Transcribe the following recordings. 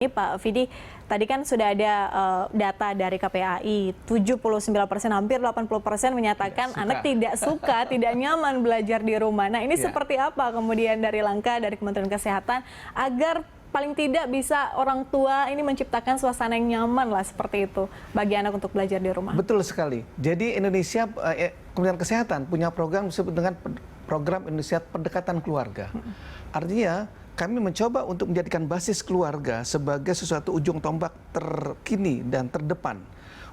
Ini Pak Vidi, tadi kan sudah ada data dari KPAI, 79%, hampir 80% menyatakan anak tidak suka, tidak nyaman belajar di rumah. Nah ini seperti apa kemudian dari langkah dari Kementerian Kesehatan agar paling tidak bisa orang tua ini menciptakan suasana yang nyaman lah seperti itu bagi anak untuk belajar di rumah? Betul sekali. Jadi Indonesia, Kementerian Kesehatan punya program disebut dengan program Indonesia Pendekatan Keluarga. Artinya kami mencoba untuk menjadikan basis keluarga sebagai sesuatu ujung tombak terkini dan terdepan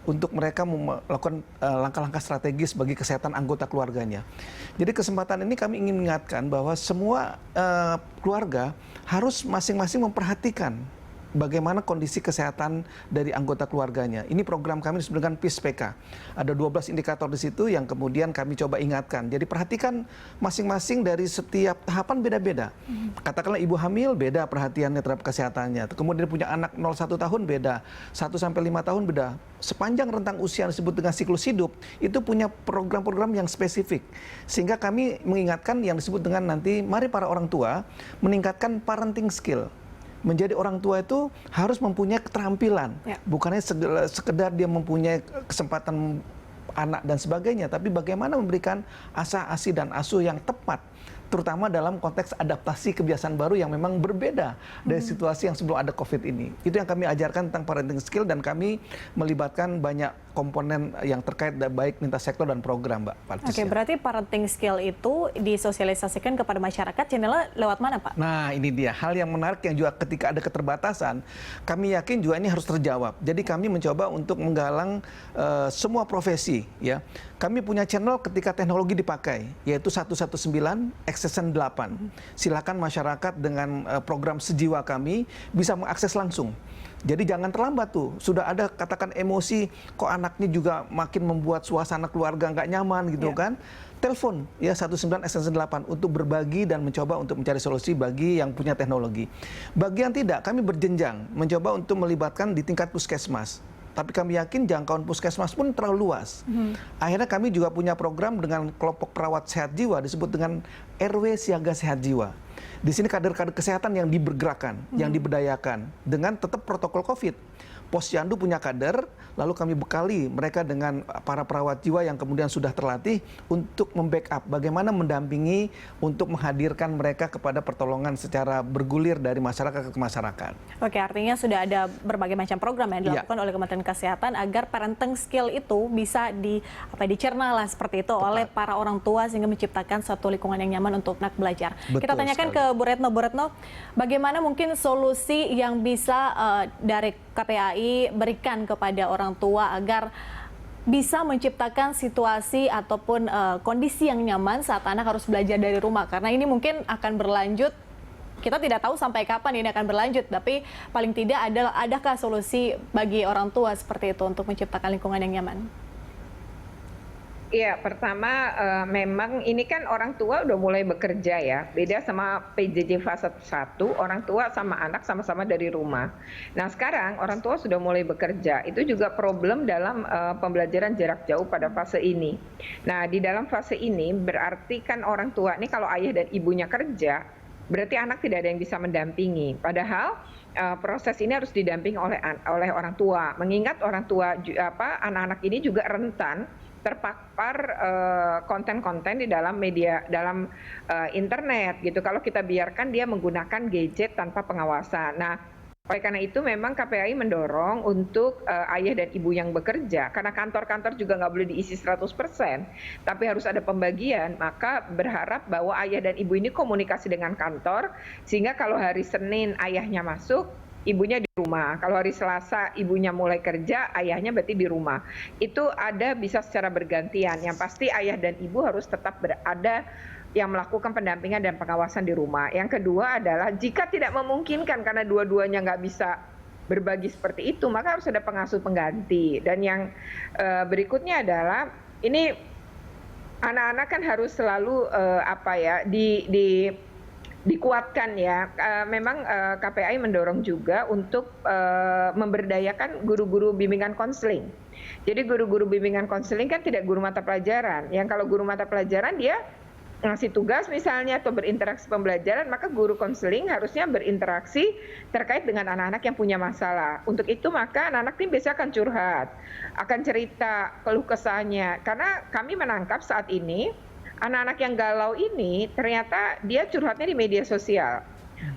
untuk mereka melakukan langkah-langkah strategis bagi kesehatan anggota keluarganya. Jadi kesempatan ini kami ingin mengingatkan bahwa semua keluarga harus masing-masing memperhatikan bagaimana kondisi kesehatan dari anggota keluarganya. Ini program kami disebut dengan PISPK. Ada 12 indikator di situ yang kemudian kami coba ingatkan. Jadi perhatikan masing-masing dari setiap tahapan beda-beda. Katakanlah ibu hamil beda perhatiannya terhadap kesehatannya. Kemudian punya anak 0-1 tahun beda, 1-5 tahun beda. Sepanjang rentang usia yang disebut dengan siklus hidup, itu punya program-program yang spesifik. Sehingga kami mengingatkan yang disebut dengan nanti, mari para orang tua meningkatkan parenting skill. Menjadi orang tua itu harus mempunyai keterampilan, bukannya sekedar dia mempunyai kesempatan anak dan sebagainya, tapi bagaimana memberikan asa-asi dan asuh yang tepat, terutama dalam konteks adaptasi kebiasaan baru yang memang berbeda dari situasi yang sebelum ada COVID ini. Itu yang kami ajarkan tentang parenting skill dan kami melibatkan banyak komponen yang terkait baik lintas sektor dan program, Mbak Patricia. Oke, berarti parenting skill itu disosialisasikan kepada masyarakat, channelnya lewat mana, Pak? Nah, ini dia hal yang menarik yang juga ketika ada keterbatasan, kami yakin juga ini harus terjawab. Jadi kami mencoba untuk menggalang semua profesi, ya. Kami punya channel ketika teknologi dipakai, yaitu 119 Extension 8. Silakan masyarakat dengan program Sejiwa kami bisa mengakses langsung. Jadi jangan terlambat tuh, sudah ada katakan emosi, kok anaknya juga makin membuat suasana keluarga nggak nyaman gitu kan. Telepon ya 19 Extension 8 untuk berbagi dan mencoba untuk mencari solusi bagi yang punya teknologi. Bagi yang tidak, kami berjenjang, mencoba untuk melibatkan di tingkat puskesmas. Tapi kami yakin jangkauan puskesmas pun terlalu luas. Akhirnya kami juga punya program dengan kelompok perawat sehat jiwa disebut dengan RW Siaga Sehat Jiwa. Di sini kader-kader kesehatan yang dibergerakkan, yang diberdayakan dengan tetap protokol COVID. Posyandu punya kader, lalu kami bekali mereka dengan para perawat jiwa yang kemudian sudah terlatih untuk membackup bagaimana mendampingi untuk menghadirkan mereka kepada pertolongan secara bergulir dari masyarakat ke masyarakat. Oke, artinya sudah ada berbagai macam program yang dilakukan oleh Kementerian Kesehatan agar parenting skill itu bisa dicerna lah seperti itu oleh para orang tua sehingga menciptakan suatu lingkungan yang nyaman untuk anak belajar. Kita tanyakan ke Bu Retno, bagaimana mungkin solusi yang bisa dari KPAI berikan kepada orang tua agar bisa menciptakan situasi ataupun kondisi yang nyaman saat anak harus belajar dari rumah, karena ini mungkin akan berlanjut. Kita tidak tahu sampai kapan ini akan berlanjut, tapi paling tidak adakah solusi bagi orang tua seperti itu untuk menciptakan lingkungan yang nyaman? Iya, pertama memang ini kan orang tua udah mulai bekerja ya. Beda sama PJJ fase 1, orang tua sama anak sama-sama dari rumah. Nah, sekarang orang tua sudah mulai bekerja. Itu juga problem dalam pembelajaran jarak jauh pada fase ini. Nah, di dalam fase ini berarti kan orang tua ini kalau ayah dan ibunya kerja, berarti anak tidak ada yang bisa mendampingi. Padahal proses ini harus didampingi oleh orang tua. Mengingat orang tua anak-anak ini juga rentan terpapar konten-konten di dalam media, dalam internet gitu. Kalau kita biarkan dia menggunakan gadget tanpa pengawasan. Nah, oleh karena itu memang KPAI mendorong untuk ayah dan ibu yang bekerja, karena kantor-kantor juga nggak boleh diisi 100%, tapi harus ada pembagian, maka berharap bahwa ayah dan ibu ini komunikasi dengan kantor, sehingga kalau hari Senin ayahnya masuk, ibunya di rumah. Kalau hari Selasa ibunya mulai kerja, ayahnya berarti di rumah. Itu ada bisa secara bergantian. Yang pasti ayah dan ibu harus tetap berada yang melakukan pendampingan dan pengawasan di rumah. Yang kedua adalah jika tidak memungkinkan karena dua-duanya nggak bisa berbagi seperti itu, maka harus ada pengasuh pengganti. Dan yang berikutnya adalah ini anak-anak kan harus selalu dikuatkan ya. Memang KPAI mendorong juga untuk memberdayakan guru-guru bimbingan konseling. Jadi guru-guru bimbingan konseling kan tidak guru mata pelajaran. Yang kalau guru mata pelajaran dia ngasih tugas misalnya atau berinteraksi pembelajaran, maka guru konseling harusnya berinteraksi terkait dengan anak-anak yang punya masalah. Untuk itu maka anak-anak ini biasanya akan curhat, akan cerita keluh kesahnya. Karena kami menangkap saat ini anak-anak yang galau ini ternyata dia curhatnya di media sosial.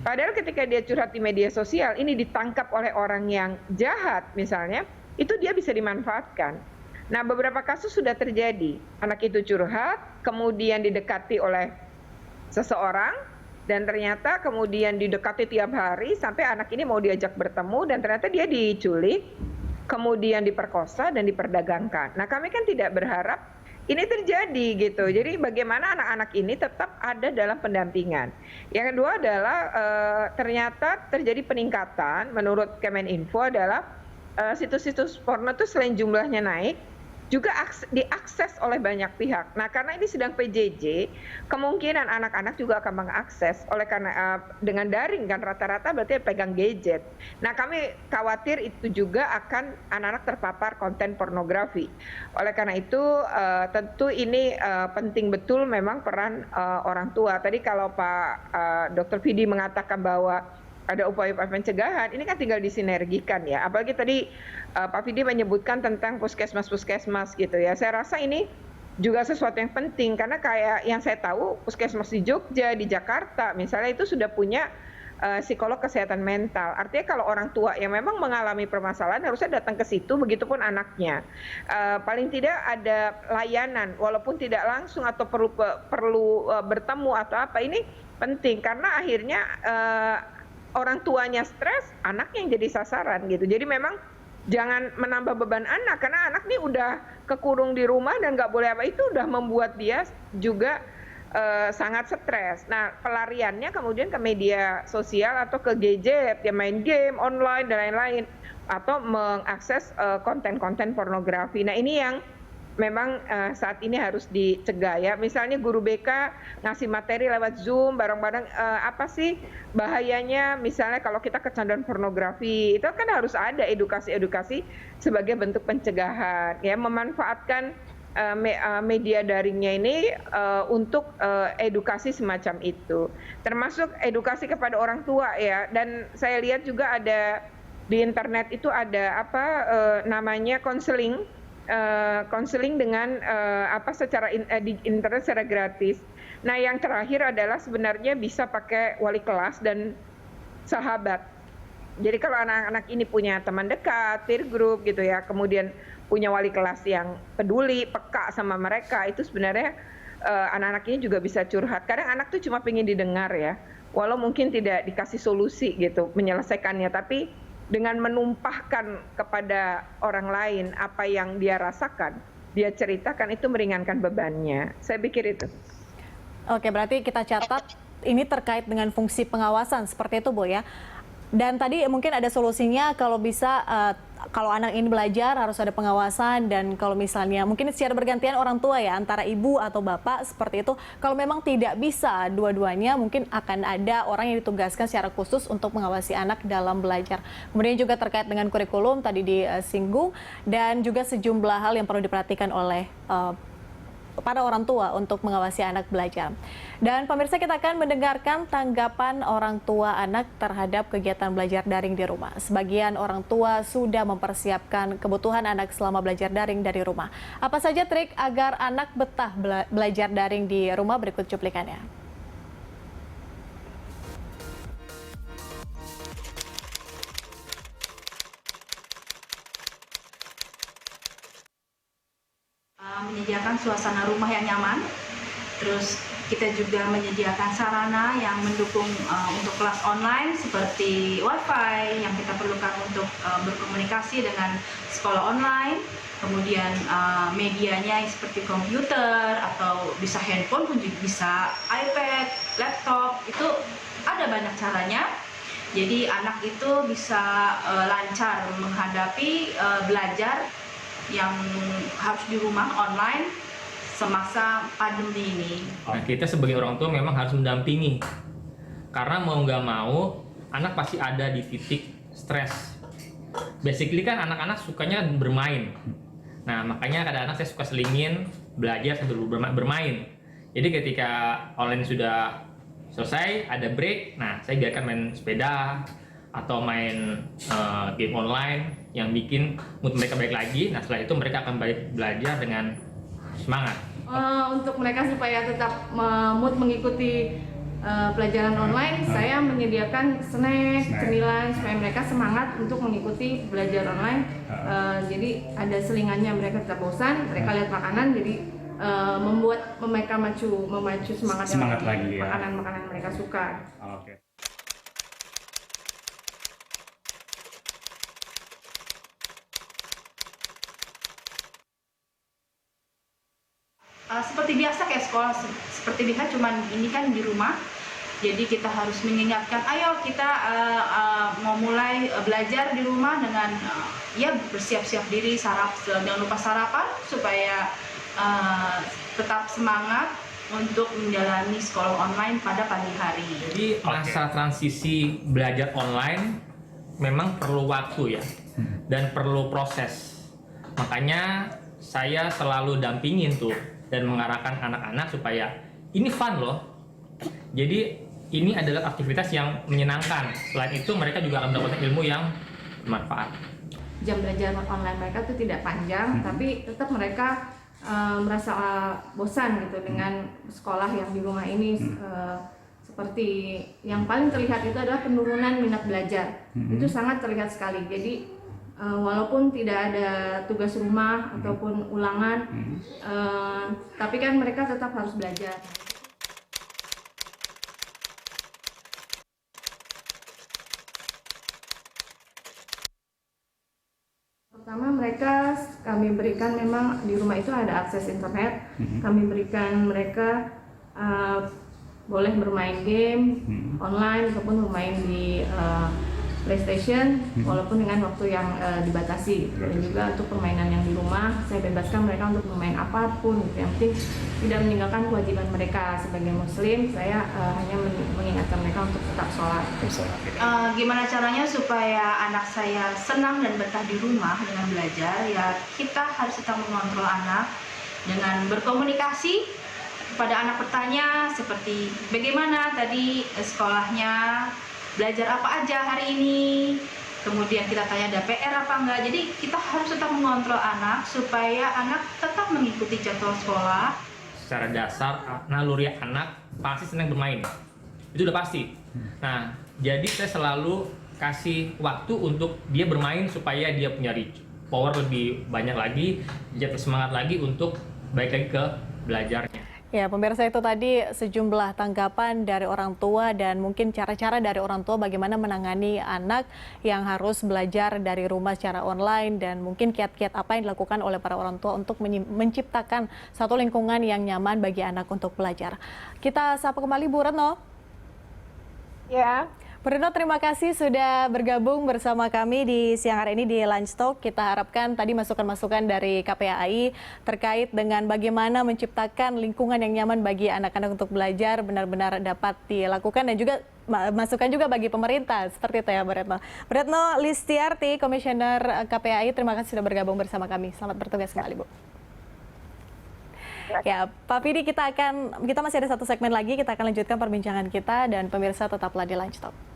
Padahal ketika dia curhat di media sosial ini ditangkap oleh orang yang jahat misalnya, itu dia bisa dimanfaatkan. Nah, beberapa kasus sudah terjadi. Anak itu curhat, kemudian didekati oleh seseorang, dan ternyata kemudian didekati tiap hari sampai anak ini mau diajak bertemu, dan ternyata dia diculik, kemudian diperkosa dan diperdagangkan. Nah, kami kan tidak berharap ini terjadi gitu. Jadi bagaimana anak-anak ini tetap ada dalam pendampingan. Yang kedua adalah ternyata terjadi peningkatan menurut Kemeninfo adalah situs-situs porno itu selain jumlahnya naik, juga diakses oleh banyak pihak. Nah, karena ini sedang PJJ, kemungkinan anak-anak juga akan mengakses oleh karena dengan daring kan rata-rata berarti pegang gadget. Nah, kami khawatir itu juga akan anak-anak terpapar konten pornografi. Oleh karena itu tentu ini penting betul memang peran orang tua. Tadi kalau Pak Dr. Vidi mengatakan bahwa ada upaya-upaya pencegahan, ini kan tinggal disinergikan ya. Apalagi tadi Pak Vidi menyebutkan tentang puskesmas-puskesmas gitu ya. Saya rasa ini juga sesuatu yang penting karena kayak yang saya tahu puskesmas di Jogja, di Jakarta misalnya itu sudah punya psikolog kesehatan mental. Artinya kalau orang tua yang memang mengalami permasalahan harusnya datang ke situ, begitupun anaknya. Paling tidak ada layanan, walaupun tidak langsung atau perlu bertemu atau apa, ini penting karena akhirnya orang tuanya stres, anak yang jadi sasaran gitu. Jadi memang jangan menambah beban anak karena anak nih udah kekurung di rumah dan nggak boleh apa, itu udah membuat dia juga sangat stres. Nah, pelariannya kemudian ke media sosial atau ke gadget, ya main game online dan lain-lain, atau mengakses konten-konten pornografi. Nah, ini yang memang saat ini harus dicegah ya. Misalnya guru BK ngasih materi lewat Zoom bareng-bareng, apa sih bahayanya misalnya kalau kita kecanduan pornografi, itu kan harus ada edukasi-edukasi sebagai bentuk pencegahan ya, memanfaatkan media daringnya ini untuk edukasi semacam itu, termasuk edukasi kepada orang tua ya. Dan saya lihat juga ada di internet itu ada apa namanya konseling dengan secara di internet secara gratis. Nah, yang terakhir adalah sebenarnya bisa pakai wali kelas dan sahabat. Jadi kalau anak-anak ini punya teman dekat, peer group gitu ya, kemudian punya wali kelas yang peduli, peka sama mereka, itu sebenarnya anak-anak ini juga bisa curhat. Kadang anak tuh cuma pengen didengar ya, walau mungkin tidak dikasih solusi gitu menyelesaikannya, tapi dengan menumpahkan kepada orang lain apa yang dia rasakan, dia ceritakan, itu meringankan bebannya. Saya pikir itu. Oke, berarti kita catat ini terkait dengan fungsi pengawasan seperti itu, Bu ya. Dan tadi mungkin ada solusinya kalau bisa kalau anak ini belajar harus ada pengawasan, dan kalau misalnya mungkin secara bergantian orang tua ya, antara ibu atau bapak seperti itu. Kalau memang tidak bisa dua-duanya, mungkin akan ada orang yang ditugaskan secara khusus untuk mengawasi anak dalam belajar. Kemudian juga terkait dengan kurikulum tadi disinggung, dan juga sejumlah hal yang perlu diperhatikan oleh para orang tua untuk mengawasi anak belajar. Dan pemirsa, kita akan mendengarkan tanggapan orang tua anak terhadap kegiatan belajar daring di rumah. Sebagian orang tua sudah mempersiapkan kebutuhan anak selama belajar daring dari rumah. Apa saja trik agar anak betah belajar daring di rumah? Berikut cuplikannya. Menyediakan suasana rumah yang nyaman, terus kita juga menyediakan sarana yang mendukung untuk kelas online seperti wifi yang kita perlukan untuk berkomunikasi dengan sekolah online, kemudian medianya seperti komputer atau bisa handphone pun juga bisa, iPad, laptop, itu ada banyak caranya. Jadi anak itu bisa lancar menghadapi belajar yang harus di rumah online semasa pandemi ini. Nah, kita sebagai orang tua memang harus mendampingi, karena mau nggak mau anak pasti ada di titik stres. Basically kan anak-anak sukanya bermain. Nah, makanya kadang-kadang saya suka selingin belajar sambil bermain. Jadi ketika online sudah selesai, ada break, nah saya biarkan main sepeda atau main game online yang bikin mood mereka baik lagi. Nah setelah itu mereka akan belajar dengan semangat. Untuk mereka supaya tetap mood mengikuti pelajaran online, saya menyediakan snack, cemilan supaya mereka semangat untuk mengikuti belajar online. Jadi ada selingannya, mereka tetap bosan, mereka lihat makanan, jadi membuat mereka memacu semangat lagi ya. Makanan-makanan mereka suka. Oke. Seperti biasa kayak sekolah seperti biasa, cuman ini kan di rumah. Jadi kita harus mengingatkan, ayo kita mau mulai belajar di rumah dengan ya bersiap-siap diri, jangan lupa sarapan supaya tetap semangat untuk menjalani sekolah online pada pagi hari. Jadi masa transisi belajar online memang perlu waktu ya, dan perlu proses. Makanya saya selalu dampingin tuh dan mengarahkan anak-anak supaya ini fun loh. Jadi ini adalah aktivitas yang menyenangkan. Selain itu mereka juga akan mendapatkan ilmu yang bermanfaat. Jam belajar online mereka itu tidak panjang, tapi tetap mereka merasa bosan gitu dengan sekolah yang di rumah ini. Seperti yang paling terlihat itu adalah penurunan minat belajar. Itu sangat terlihat sekali. Jadi walaupun tidak ada tugas rumah ataupun ulangan, tapi kan mereka tetap harus belajar. Pertama, kami berikan, memang di rumah itu ada akses internet. Kami berikan mereka boleh bermain game online ataupun bermain di PlayStation, walaupun dengan waktu yang dibatasi. Dan juga untuk permainan yang di rumah, saya bebaskan mereka untuk bermain apapun. Yang penting tidak meninggalkan kewajiban mereka sebagai Muslim. Saya hanya mengingatkan mereka untuk tetap sholat. Gimana caranya supaya anak saya senang dan betah di rumah dengan belajar? Ya kita harus tetap mengontrol anak dengan berkomunikasi. Kepada anak bertanya seperti bagaimana tadi sekolahnya, belajar apa aja hari ini, kemudian kita tanya ada PR apa enggak. Jadi kita harus tetap mengontrol anak supaya anak tetap mengikuti jadwal sekolah. Secara dasar naluri anak pasti senang bermain, itu udah pasti. Nah jadi saya selalu kasih waktu untuk dia bermain supaya dia punya power lebih banyak lagi, dia bersemangat lagi untuk balik lagi ke belajarnya. Ya, pemirsa, itu tadi sejumlah tanggapan dari orang tua dan mungkin cara-cara dari orang tua bagaimana menangani anak yang harus belajar dari rumah secara online, dan mungkin kiat-kiat apa yang dilakukan oleh para orang tua untuk menciptakan satu lingkungan yang nyaman bagi anak untuk belajar. Kita sapa kembali Bu Retno. Ya. Bu Retno, terima kasih sudah bergabung bersama kami di siang hari ini di Lunch Talk. Kita harapkan tadi masukan-masukan dari KPAI terkait dengan bagaimana menciptakan lingkungan yang nyaman bagi anak-anak untuk belajar benar-benar dapat dilakukan, dan juga masukan juga bagi pemerintah. Seperti itu ya Bu Retno. Bu Retno Listiarti, Komisioner KPAI, terima kasih sudah bergabung bersama kami. Selamat bertugas kembali, Bu. Ya, Pak Fidi, kita masih ada satu segmen lagi, kita akan lanjutkan perbincangan kita, dan pemirsa tetaplah di Lunch Talk.